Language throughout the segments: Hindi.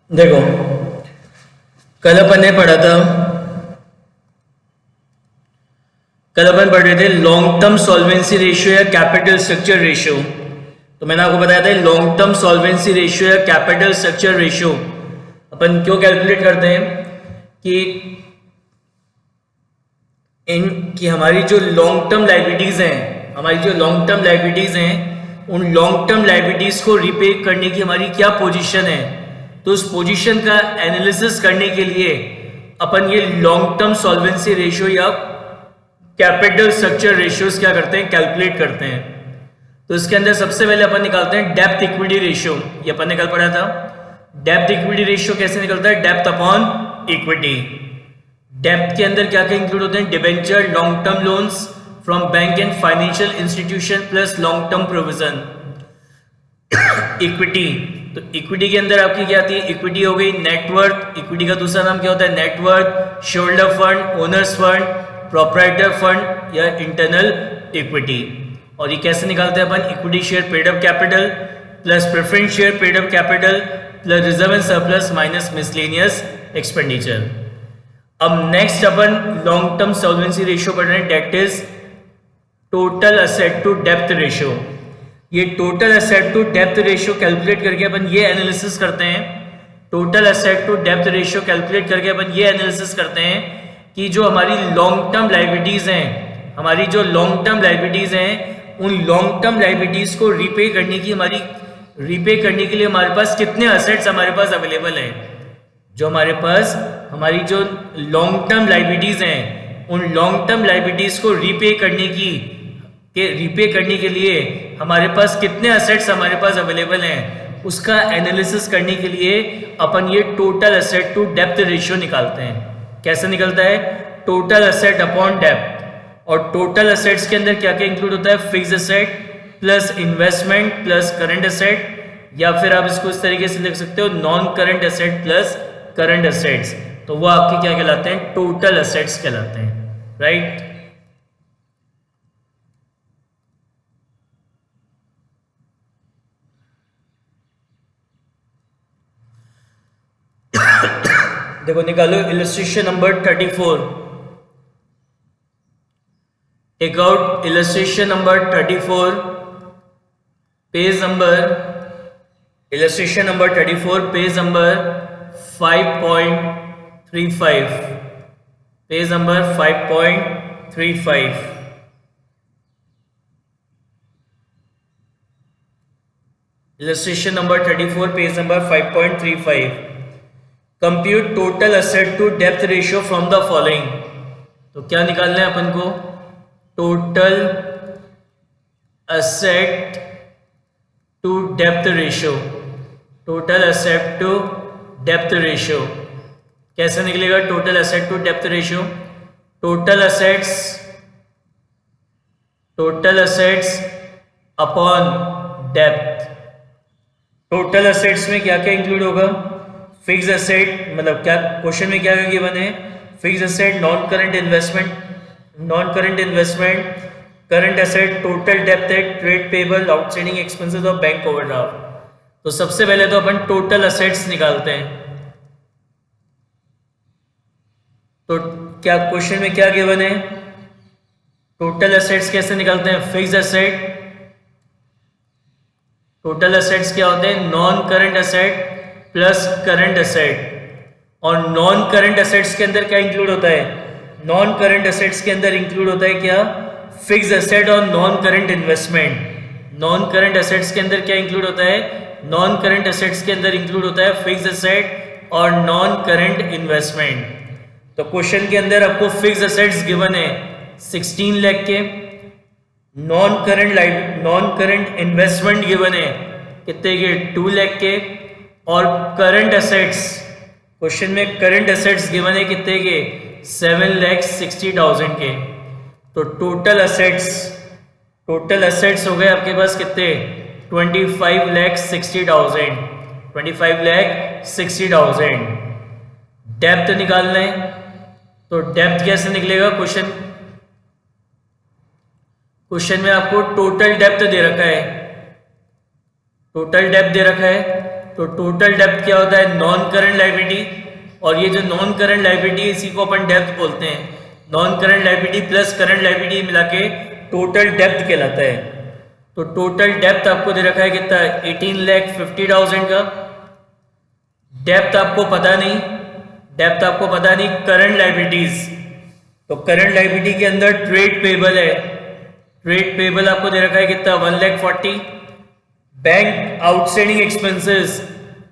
देखो, कल अपन ने पढ़ा था, कल अपन पढ़ रहे थे लॉन्ग टर्म सॉल्वेंसी रेशियो या कैपिटल स्ट्रक्चर रेशियो। तो मैंने आपको बताया था लॉन्ग टर्म सॉल्वेंसी रेशियो या कैपिटल स्ट्रक्चर रेशियो अपन क्यों कैलकुलेट करते हैं कि हमारी जो लॉन्ग टर्म लाइबिलिटीज हैं, उन लॉन्ग टर्म लाइबिलिटीज को रिपे करने की हमारी क्या पोजीशन है। तो उस पोजीशन का एनालिसिस करने के लिए अपन ये लॉन्ग टर्म सॉल्वेंसी रेशियो या कैपिटल स्ट्रक्चर रेशियोज क्या करते हैं, कैलकुलेट करते हैं। तो इसके अंदर सबसे पहले अपन निकालते हैं डेप्थ इक्विटी रेशियो। ये अपन ने कल पढ़ा था। डेप्थ इक्विटी रेशियो कैसे निकलता है? Depth upon equity. डेप्थ के अंदर क्या क्या इंक्लूड होते हैं? Debenture, long term loans from bank and financial institution plus long term provision. Equity, तो इक्विटी के अंदर आपकी क्या आती है? इक्विटी हो गई नेटवर्थ। इक्विटी का दूसरा नाम क्या होता है? Net worth, shareholder fund, owners fund, proprietor fund या इंटरनल इक्विटी। और ये कैसे निकालते हैं अपन? Equity share paid up capital plus preference share paid up capital plus reserve and surplus minus miscellaneous expenditure. अब नेक्स्ट अपन लॉन्ग टर्म सॉल्वेंसी रेशियो पढ़ रहे हैं, debt is total asset to depth ratio. ये total asset to depth ratio calculate करके अपन ये एनालिसिस करते हैं, total asset to depth ratio calculate करके अपन ये एनालिसिस करते हैं कि जो हमारी लॉन्ग टर्म लाइबिलिटीज हैं, उन लॉन्ग टर्म लाइबिलिटीज को रीपे करने के लिए हमारे पास कितने असेट्स हमारे पास अवेलेबल हैं। जो हमारे पास हमारी जो लॉन्ग टर्म लाइबिलिटीज हैं, उन लॉन्ग टर्म लाइबिलिटीज को रीपे करने के लिए हमारे पास कितने असेट्स हमारे पास अवेलेबल हैं, उसका एनालिसिस करने के लिए अपन ये total asset to depth ratio निकालते हैं। कैसे निकलता है? Total asset upon depth. और टोटल असेट्स के अंदर क्या क्या इंक्लूड होता है? Fix asset plus investment plus current asset, या फिर आप इसको इस तरीके से लिख सकते हो non current asset plus current assets. तो वो आपके क्या कहलाते हैं? टोटल असेट्स कहलाते हैं, राइट। देखो निकालो illustration number 34। Take out illustration number 34, page number 5.35, page number 5.35। Illustration number 34, page number 5.35। Compute total asset to depth ratio from the following. तो क्या निकालना है अपन को? Total asset to depth ratio. Total asset to depth ratio कैसे निकलेगा? Total asset to depth ratio, total assets upon depth. Total assets में क्या क्या इंक्लूड होगा? फिक्स असेट, मतलब क्या क्वेश्चन में क्या गिवन है? Fix asset, non current investment, current asset, total depth है, ट्रेड पेबल, आउटस्टैंडिंग एक्सपेंसेस और बैंक ओवरड्राफ्ट। तो सबसे पहले तो अपन टोटल असेट्स निकालते हैं। तो क्या क्वेश्चन में क्या गिवन है? टोटल असेट्स कैसे निकालते हैं? फिक्स असेट, टोटल असेट्स क्या होते हैं? Non current asset plus current asset. और नॉन करंट असेट्स के अंदर क्या इंक्लूड होता है? नॉन करंट असेट्स के अंदर इंक्लूड होता है क्या? फिक्स असेट और non current investment. Non current assets के अंदर क्या इंक्लूड होता है? नॉन करंट असेट्स के अंदर इंक्लूड होता है फिक्स असेट और नॉन करंट इन्वेस्टमेंट। तो क्वेश्चन के अंदर आपको फिक्स असेट्स गिवन है 16 लाख के, नॉन करंट इन्वेस्टमेंट गिवन है कितने के? 2 लाख के, और करंट असेट्स, क्वेश्चन में करंट असेट्स गिवन है कितने के? 7,60,000 के। तो टोटल असेट्स हो गए आपके पास कितने? 25,60,000। डेप्थ निकालना है, तो डेप्थ कैसे निकलेगा? क्वेश्चन में आपको टोटल डेप्थ दे रखा है, तो टोटल डेप्थ क्या होता है, नॉन करंट लायबिलिटी, और ये जो नॉन करंट लायबिलिटी इसी को अपन डेप्थ बोलते हैं। Non current liability plus current liability मिला के टोटल डेप्थ कहलाता है। तो टोटल डेप्थ आपको दे रखा है कितना, 18,50,000 का। डेप्थ आपको पता नहीं, डेप्थ आपको पता नहीं करंट लायबिलिटीज, तो करंट लायबिलिटी के अंदर ट्रेड पेबल है, ट्रेड पेबल आपको दे रखा है कितना, 1,40,000। Bank outstanding expenses,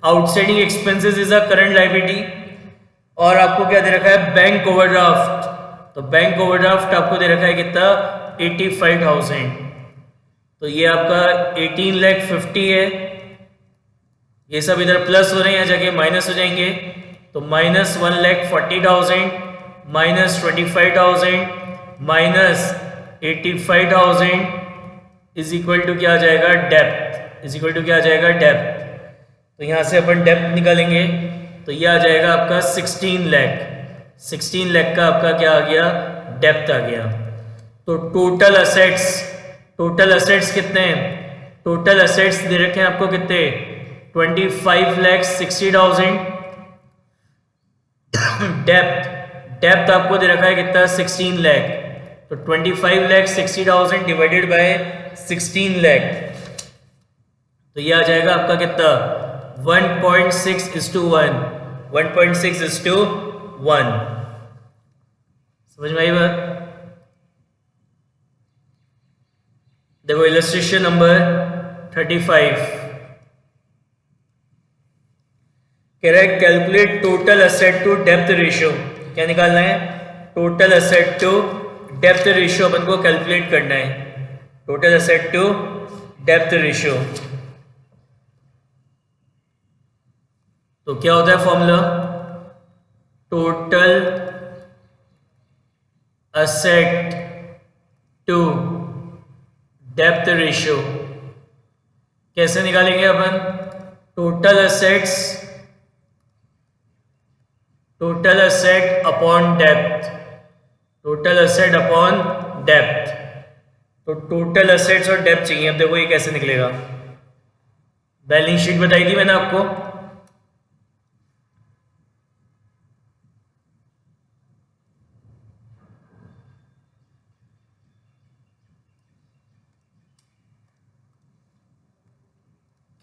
outstanding expenses is a current liability. और आपको क्या दे रखा है, बैंक ओवरड्राफ्ट, तो बैंक ओवरड्राफ्ट आपको दे रखा है कितना, 85,000। तो ये आपका 18,50,000 है। ये सब इधर प्लस हो रहे हैं, यहाँ जाके माइनस हो जाएंगे, तो minus 1,40,000 minus 25,000 minus 85,000 is equal to क्या आ जाएगा, डेप्थ, इज इक्वल टू क्या आ जाएगा, डेप्थ। तो यहाँ से अपन डेप्थ निकालेंगे, तो ये आ जाएगा आपका 16 लाख, 16 लाख का आपका क्या आ गया, डेप्थ आ गया। तो टोटल असेट्स, टोटल असेट्स कितने हैं, टोटल असेट्स दे रखे हैं आपको कितने, 25,60,000। डेप्थ, डेप्थ आपको दे रखा है कितना, 16 लाख, तो 25,60,000 डिवाइडेड बाय 16 लाख, तो ये आ जाएगा आपका कितना, 1.6:1, 1.6:1। समझ में आई बात। देखो इलस्ट्रेशन नंबर 35 कह रहा है calculate total asset to depth ratio. क्या निकालना है, total asset to depth ratio अपन को कैलकुलेट करना है, total asset to depth ratio. तो क्या होता है formula, total asset to depth ratio. कैसे निकालेंगे अपन, total assets, total asset upon depth, total asset upon depth. तो टोटल असेट्स और डेप्थ चाहिए। अब देखो ये कैसे निकलेगा, बैलेंस शीट बताई थी मैंने आपको,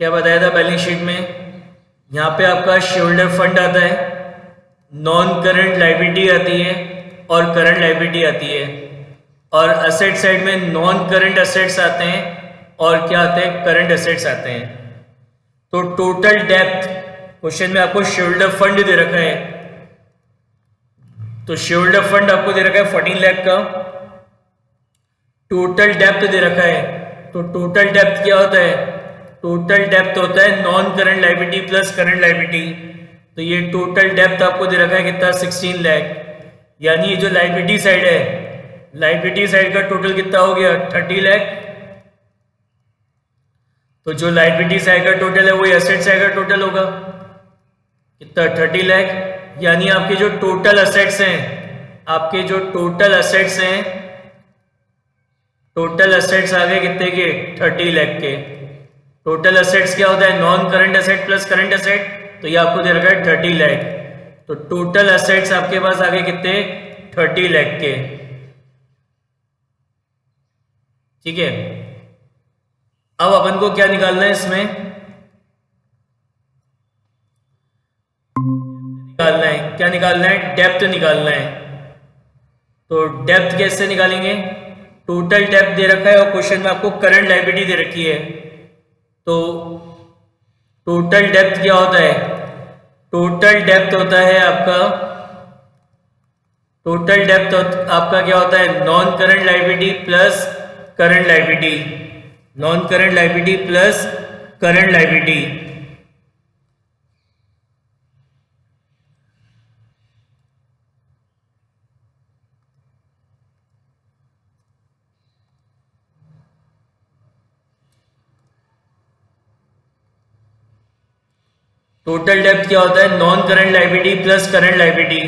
क्या बताया था बैलेंस शीट में, यहाँ पे आपका शेयरहोल्डर फंड आता है, नॉन करंट लायबिलिटी आती है और करंट लायबिलिटी आती है, और असेट साइड में नॉन करंट असेट्स आते हैं और क्या आते हैं, करंट असेट्स आते हैं। तो टोटल डेप्थ, क्वेश्चन में आपको शेयरहोल्डर फंड दे रखा है, तो शेयरहोल्डर फंड आपको दे रखा है 14 लाख का, टोटल डेप्थ दे रखा है। तो टोटल डेप्थ क्या होता है, टोटल डेप्थ होता है non current liability plus current liability. तो ये टोटल डेप्थ आपको दे रखा है कितना, 16 लाख, यानी ये जो लायबिलिटी साइड है, लायबिलिटी साइड का टोटल कितना हो गया, 30 लाख। तो जो लायबिलिटी साइड का टोटल है वही एसेट साइड का टोटल होगा, कितना, 30 लाख। यानी आपके जो टोटल असेट्स हैं, आपके जो टोटल असेट्स हैं, टोटल असेट्स आ गए कितने के, 30 लाख के। टोटल असेट्स क्या होता है, non current asset plus current asset, तो ये आपको दे रखा है 30 लाख। तो टोटल असेट्स आपके पास आ गए कितने, 30 लाख के, ठीक है। अब अपन को क्या निकालना है, इसमें निकालना है, क्या निकालना है, डेप्थ निकालना है। तो डेप्थ कैसे निकालेंगे, टोटल डेप्थ दे रखा है और क्वेश्चन में आपको करंट लायबिलिटी दे रखी है। तो टोटल डेप्थ क्या होता है, टोटल डेप्थ होता है आपका, टोटल डेप्थ आपका क्या होता है, non current liability plus current liability, non current liability plus current liability. Total depth क्या होता है, non current liability plus current liability.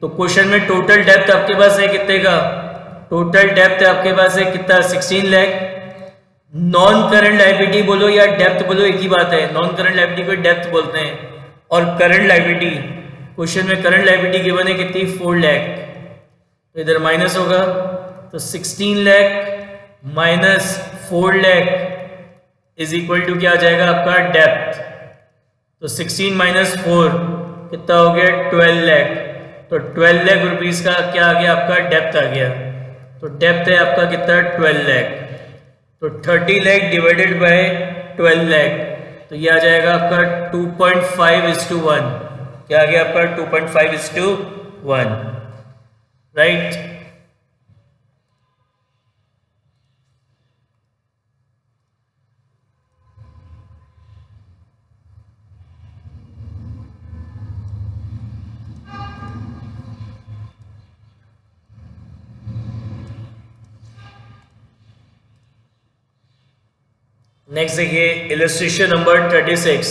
तो क्वेश्चन में टोटल डेप्थ आपके पास है कितने का, टोटल डेप्थ आपके पास है कितना, 16 लाख। नॉन करंट लायबिलिटी बोलो या डेप्थ बोलो एक ही बात है। नॉन करंट लायबिलिटी को डेप्थ बोलते हैं और करंट लायबिलिटी, क्वेश्चन में करंट लायबिलिटी गिवन है कितनी 4 लाख, तो इधर माइनस होगा, तो 16 lakh minus 4 lakh is equal to क्या आ जाएगा आपका डेप्थ। तो 16 माइनस 4 कितना हो गया 12 लाख, तो 12 लाख रुपीस का क्या आ गया आपका डेप्थ आ गया। तो डेप्थ है आपका कितना 12 लाख, तो 30 लाख डिवाइडेड बाय 12 लाख, तो ये आ जाएगा आपका 2.5:1। क्या आ गया आपका 2.5:1, राइट। नेक्स्ट देखिए illustration number 36।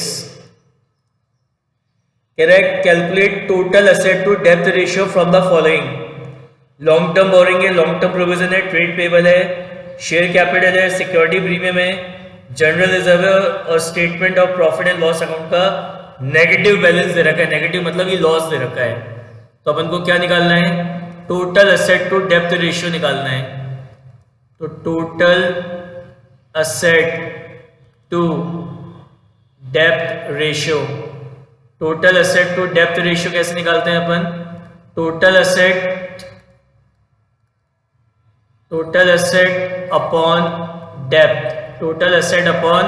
Correct, calculate total asset to depth ratio from the following. Long term borrowing है, लॉन्ग टर्म प्रोविजन है, ट्रेड पेबल है, शेयर कैपिटल है, सिक्योरिटी प्रीमियम है, जनरल रिजर्व है और statement of profit and loss account का नेगेटिव बैलेंस दे रखा है। नेगेटिव मतलब ये लॉस दे रखा है। तो अपन को क्या निकालना है, total asset to depth ratio निकालना है। तो total asset to depth ratio, total asset to depth ratio कैसे निकालते हैं अपन, total asset upon depth, total asset upon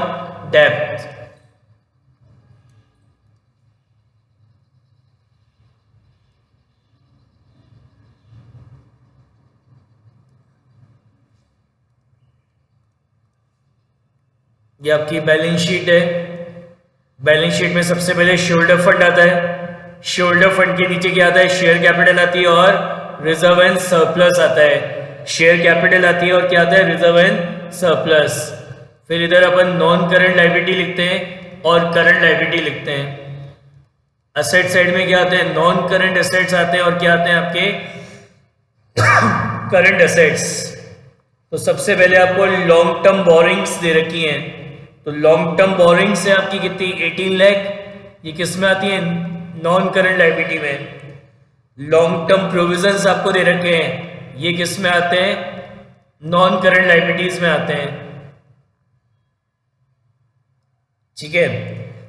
depth. ये आपकी बैलेंस शीट है। बैलेंस शीट में सबसे पहले शोल्डर फंड आता है। शोल्डर फंड के नीचे क्या आता है, शेयर कैपिटल आती है और रिजर्व एंड सरप्लस आता है। शेयर कैपिटल आती है और क्या आता है, रिजर्व एंड सरप्लस। फिर इधर अपन नॉन करंट लायबिलिटी लिखते हैं और करंट लायबिलिटी लिखते हैं। असेट साइड में क्या आते हैं, नॉन करंट एसेट्स आते हैं और क्या आते हैं आपके करंट एसेट्स। तो सबसे पहले आपको लॉन्ग टर्म बोरिंग्स दे रखी हैं। तो लॉन्ग टर्म बोरिंग्स है आपकी कितनी 18 लाख, ये किस में आती है, नॉन करंट लायबिलिटी में। लॉन्ग टर्म प्रोविजंस आपको दे रखे हैं, ये किस में आते हैं, नॉन करंट लायबिलिटीज में आते हैं, ठीक है।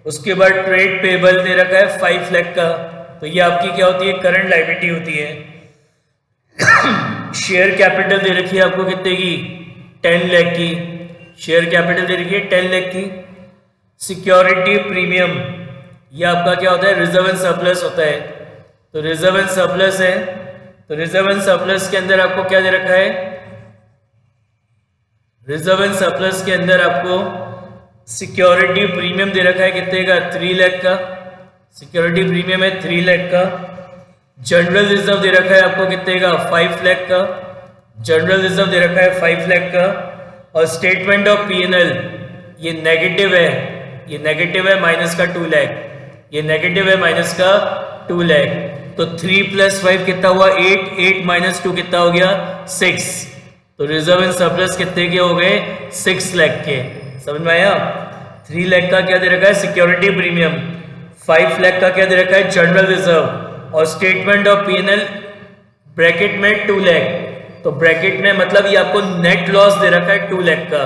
उसके बाद ट्रेड पेबल दे रखा है 5 लाख का, तो ये आपकी क्या होती है, करंट लायबिलिटी होती है। शेयर कैपिटल दे रखी है आपको कितने की, 10 लाख की, शेयर कैपिटल दे रखी है 10 लाख की। सिक्योरिटी प्रीमियम, ये आपका क्या होता है, रिजर्व एंड सरप्लस होता है। तो रिजर्व एंड सरप्लस है, तो रिजर्व एंड सरप्लस के अंदर आपको क्या दे रखा है, रिजर्व एंड सरप्लस के अंदर आपको सिक्योरिटी प्रीमियम दे रखा है कितने का, 3 लाख का। सिक्योरिटी प्रीमियम है 3 लाख का। जनरल रिजर्व दे रखा है आपको कितने का, 5 लाख का। जनरल रिजर्व दे रखा है 5 लाख का। और स्टेटमेंट ऑफ P&L ये नेगेटिव है, ये नेगेटिव है माइनस का 2 लाख, ये नेगेटिव है माइनस का 2 लाख। तो 3 + 5 कितना हुआ, 8, 8 - 2 कितना हो गया, 6। तो रिजर्व एंड सरप्लस कितने के हो गए, 6 लाख के। समझ में आया। 3 लाख का क्या दे रखा है, सिक्योरिटी प्रीमियम। 5 लाख का क्या दे रखा है, जनरल रिजर्व। और स्टेटमेंट ऑफ P&L ब्रैकेट में 2 लाख, तो ब्रैकेट में मतलब ये आपको नेट लॉस दे रखा है 2 लाख का।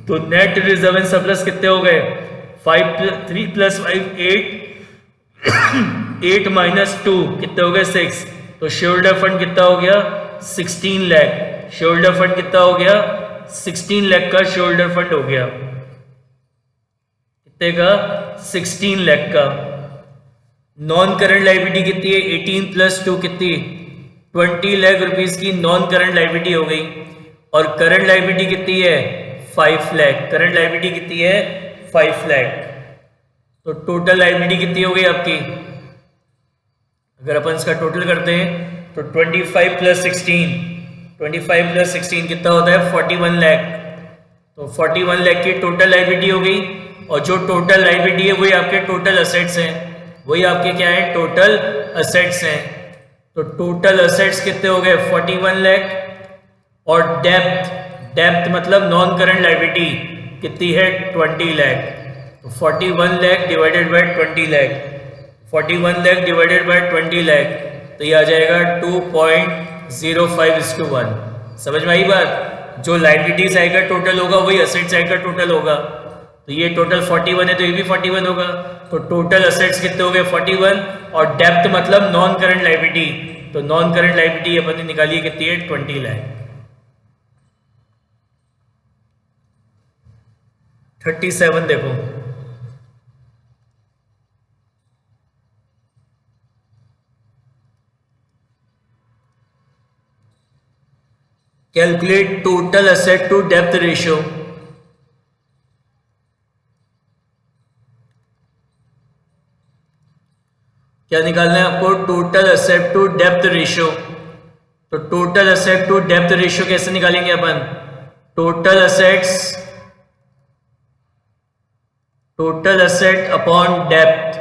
तो नेट रिजर्व एंड सरप्लस कितने हो गए, 3 + 5 8, 8 - 2 कितने हो गए, 6। तो शेयरहोल्डर फंड कितना हो गया, 16 लाख। शेयरहोल्डर फंड कितना हो गया, 16 लाख का शेयरहोल्डर फंड हो गया। कितने का, 16 लाख का। नॉन करंट लायबिलिटी कितनी है, 18 + 2 कितनी, 20 लाख रुपीस की नॉन करंट लायबिलिटी हो गई। और करंट लायबिलिटी कितनी है, 5 लाख। करंट लायबिलिटी कितनी है, 5 लाख। तो टोटल लायबिलिटी कितनी हो गई आपकी, अगर अपन इसका टोटल करते हैं तो 25 + 16, 25 + 16 कितना होता है, 41 लाख। तो 41 लाख की टोटल लायबिलिटी हो गई। और जो टोटल लायबिलिटी है वही आपके टोटल असेट्स हैं, वही आपके क्या है, टोटल असेट्स हैं। तो टोटल असेट्स कितने हो गए, 41 लाख। और डेप्थ, डेप्थ मतलब नॉन करंट लाइबिलिटी कितनी है 20 लाख, तो 41 lakh divided by 20 lakh, 41 lakh divided by 20 lakh, तो ये आ जाएगा 2.05:1। समझ में आई बात? जो लाइबिलिटी साइड का टोटल होगा वही असेट साइड का टोटल होगा, तो ये टोटल 41 है तो ये भी 41 होगा, तो टोटल असेट्स कितने हो गए 41, और डेप्थ मतलब नॉन करंट लाइबिलिटी, तो नॉन करंट लाइबिलिटी अपन ने निकाली है कितनी है 20 लाख। 37 देखो, calculate total asset to depth ratio. क्या निकालना है आपको? Total asset to depth ratio. तो total asset to depth ratio कैसे निकालेंगे अपन? Total asset upon depth,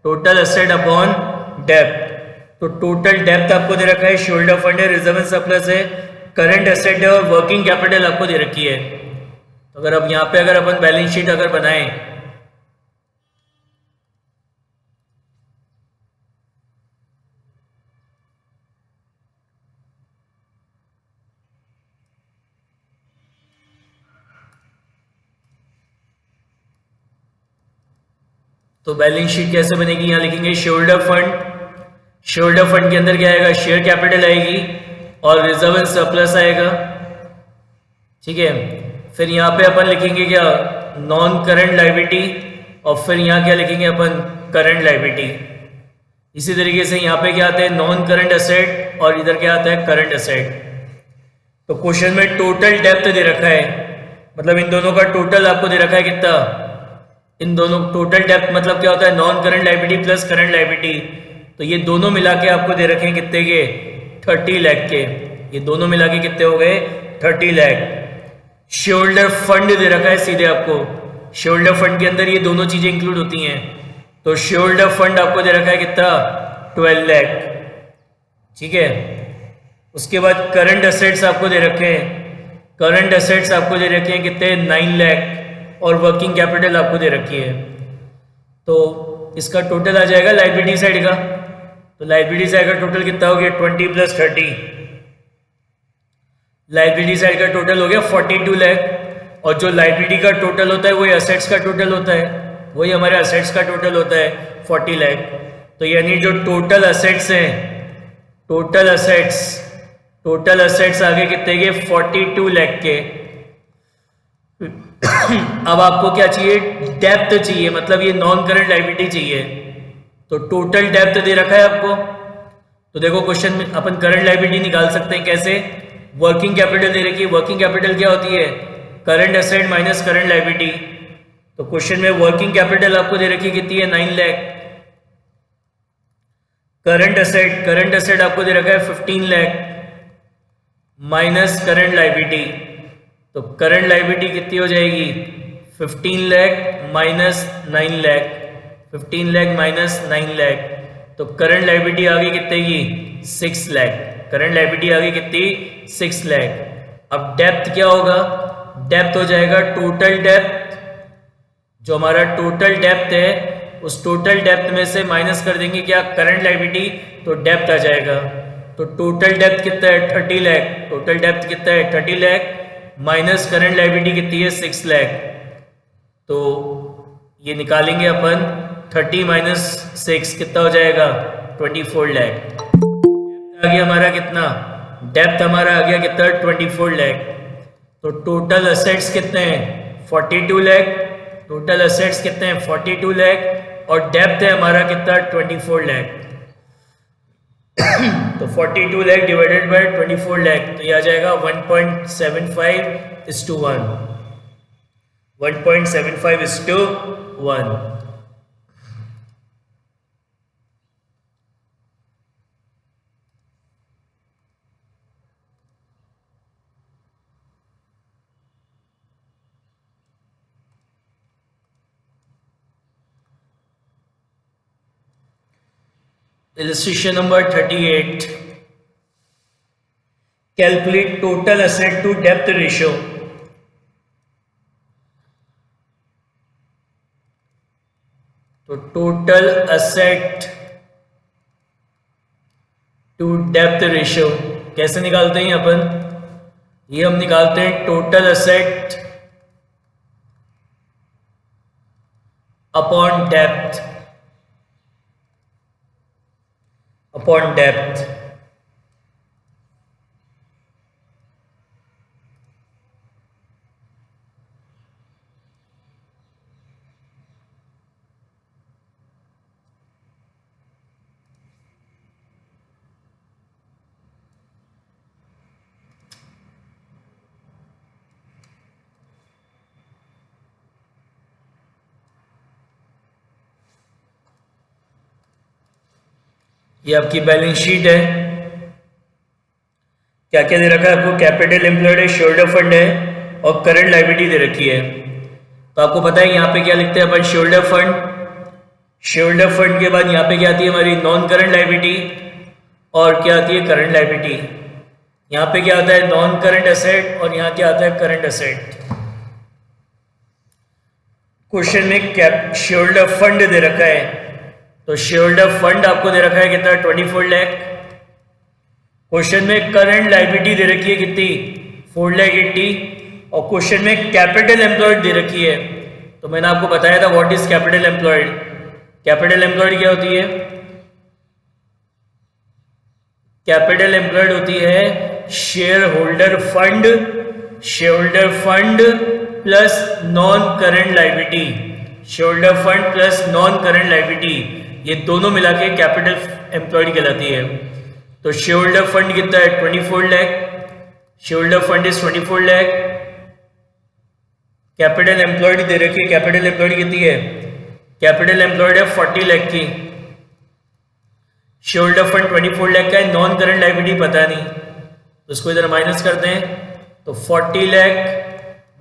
total asset upon depth. तो टोटल डेप्थ आपको दे रखा है, शोल्डर फंड है, रिजर्व एंड सरप्लस है, करंट एसेट है और वर्किंग कैपिटल आपको दे रखी है। तो अगर अब यहां पे अगर अपन बैलेंस शीट अगर बनाएं, तो बैलेंस शीट कैसे बनेगी? यहां लिखेंगे शोल्डर फंड, शोल्डर फंड के अंदर क्या आएगा? शेयर कैपिटल आएगी और रिजर्व एंड सरप्लस आएगा, ठीक है। फिर यहाँ पे अपन लिखेंगे क्या? नॉन करंट लाइबिलिटी, और फिर यहाँ क्या लिखेंगे अपन? Current liability. इसी तरीके से यहाँ पे क्या आता है? नॉन करंट असेट, और इधर क्या आता है? Current asset. तो क्वेश्चन में टोटल डेप्थ दे रखा है, मतलब इन दोनों का टोटल आपको दे रखा है कितना? इन दोनों टोटल डेप्थ मतलब क्या होता है? Non current liability plus current liability. तो ये दोनों मिला के आपको दे रखे हैं कितने के? 30 लाख के। ये दोनों मिला के कितने हो गए? 30 लाख। शोल्डर फंड दे रखा है सीधे आपको, शोल्डर फंड के अंदर ये दोनों चीजें इंक्लूड होती हैं। तो शोल्डर फंड आपको दे रखा है कितना? 12 लाख, ठीक है। उसके बाद करंट असेट्स आपको दे रखे हैं, करंट असेट्स आपको दे रखे हैं कितने? 9 लाख, और वर्किंग कैपिटल आपको दे रखी है। तो इसका टोटल आ जाएगा लाइबिलिटी साइड का, तो लाइबिलिटी साइड का टोटल कितना हो गया? 20 + 30। लाइबिलिटी साइड का टोटल हो गया 42 लाख, और जो लाइबिलिटी का टोटल होता है वही असेट्स का टोटल होता है, वही हमारे असेट्स का टोटल होता है 40 लाख। तो यानी जो टोटल असेट्स हैं, टोटल असेट्स आगे कितने के? 42 लाख के। अब आपको क्या चाहिए? डेप्थ चाहिए, मतलब ये नॉन करंट लाइबिलिटी चाहिए। तो टोटल डेप्थ दे रखा है आपको, तो देखो क्वेश्चन में अपन करंट लाइबिलिटी निकाल सकते हैं कैसे? वर्किंग कैपिटल दे रखी है, वर्किंग कैपिटल क्या होती है? Current asset minus current liability. तो क्वेश्चन में वर्किंग कैपिटल आपको दे रखी है कितनी है? 9 लाख। करंट एसेट आपको दे रखा है 15 लाख माइनस करंट लाइबिलिटी। तो करंट लाइबिलिटी कितनी हो जाएगी? 15 लाख माइनस 9 लाख, 15 लाख माइनस 9 लाख। तो करंट लाइबिलिटी आ गई कितने की? 6 लाख। करंट लाइबिलिटी आ गई कितनी? 6 लाख। अब डेप्थ क्या होगा? डेप्थ हो जाएगा टोटल डेप्थ, जो हमारा टोटल डेप्थ है उस टोटल डेप्थ में से माइनस कर देंगे क्या? करंट लाइबिलिटी, तो डेप्थ आ जाएगा। तो टोटल डेप्थ कितना है? 30 लाख। टोटल डेप्थ कितना है? 30 लाख माइनस करंट लाइबिलिटी कितनी है? 6 लाख। तो ये निकालेंगे अपन, 30 माइनस 6 कितना हो जाएगा? 24 लाख। आ गया हमारा कितना? डेप्थ हमारा आ गया कितना? 24 लाख। तो टोटल असेट्स कितने हैं? 42 लाख। टोटल असेट्स कितने हैं? 42 लाख, और डेप्थ है हमारा कितना? 24 लाख। तो 42 लाख डिवाइडेड बाय 24 लाख, तो ये आ जाएगा 1.75:1, 1.75:1। Illustration number 38. Calculate total asset to depth ratio. तो total asset to depth ratio कैसे निकालते हैं अपन? ये हम निकालते हैं टोटल असेट अपॉन डेप्थ ये आपकी बैलेंस शीट है। क्या क्या दे रखा है आपको? कैपिटल एम्प्लॉयड है, शोल्डर फंड है और करंट लायबिलिटी दे रखी है। तो आपको पता है यहाँ पे क्या लिखते हैं अपन? शोल्डर फंड के बाद यहाँ पे क्या आती है हमारी? नॉन करंट लायबिलिटी और क्या आती है? Current liability. यहाँ पे क्या आता है? नॉन करंट एसेट और यहाँ क्या आता है? Current asset. क्वेश्चन में कैप शेयरहोल्डर फंड दे रखा है, तो शेयरहोल्डर फंड आपको दे रखा है कितना? 24 लाख। क्वेश्चन में करंट लायबिलिटी दे रखी है कितनी? 4,80,000 और क्वेश्चन में कैपिटल एम्प्लॉयड दे रखी है। तो मैंने आपको बताया था what is capital employed. Capital employed क्या होती है? कैपिटल एम्प्लॉयड होती है share holder fund plus non current liability. Shareholder fund plus non current liability, ये दोनों मिला के कैपिटल एम्प्लॉयड कहलाती है। तो शेयरहोल्डर फंड कितना है? 24 lakh. Shareholder fund is 24 lakh. Capital employed दे रखी है, कैपिटल एम्प्लॉयड कितनी है? कैपिटल एम्प्लॉयड है 40 लाख की। शेयरहोल्डर फंड 24 लाख का है, नॉन करंट लायबिलिटी पता नहीं, तो इसको इधर माइनस करते हैं। तो 40 lakh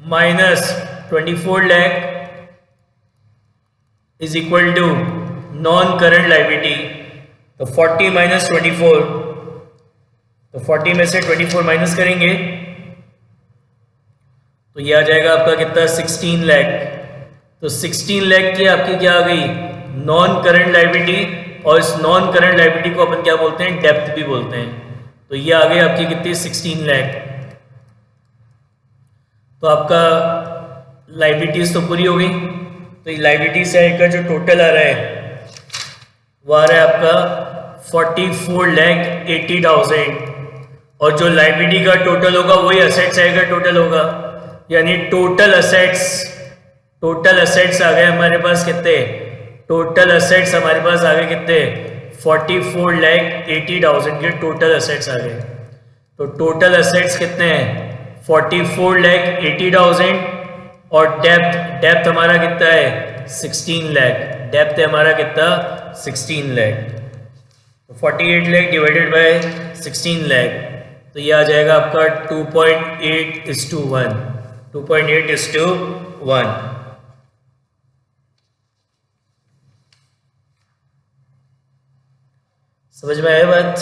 minus 24 lakh is equal to non current liability. तो 40 माइनस 24, तो 40 में से 24 माइनस करेंगे तो ये आ जाएगा आपका कितना? 16 लाख। तो 16 लाख की आपकी क्या आ गई? नॉन करंट लायबिलिटी, और इस नॉन करंट लायबिलिटी को अपन क्या बोलते हैं? डेप्थ भी बोलते हैं। तो ये आ गई आपकी कितनी? 16 लाख। तो आपका लायबिलिटीज तो पूरी हो गई। तो ये लायबिलिटी साइड का जो टोटल आ रहा है वो आ रहा है आपका 44,80,000 और जो लायबिलिटी का टोटल होगा वही असेट साइड का टोटल होगा, यानी टोटल असेट्स आ गए हमारे पास कितने? टोटल असेट्स हमारे पास आ गए कितने? 44,80,000 के टोटल असेट्स आ गए। तो टोटल असेट्स कितने हैं? 44,80,000 और डेप्थ हमारा कितना है? 16 लाख। डेप्थ है हमारा कितना? 16 लाख। तो 48 लाख डिवाइडेड बाय 16 लाख, तो ये आ जाएगा आपका 2.8:1। 2.8:1। समझ में आया बात?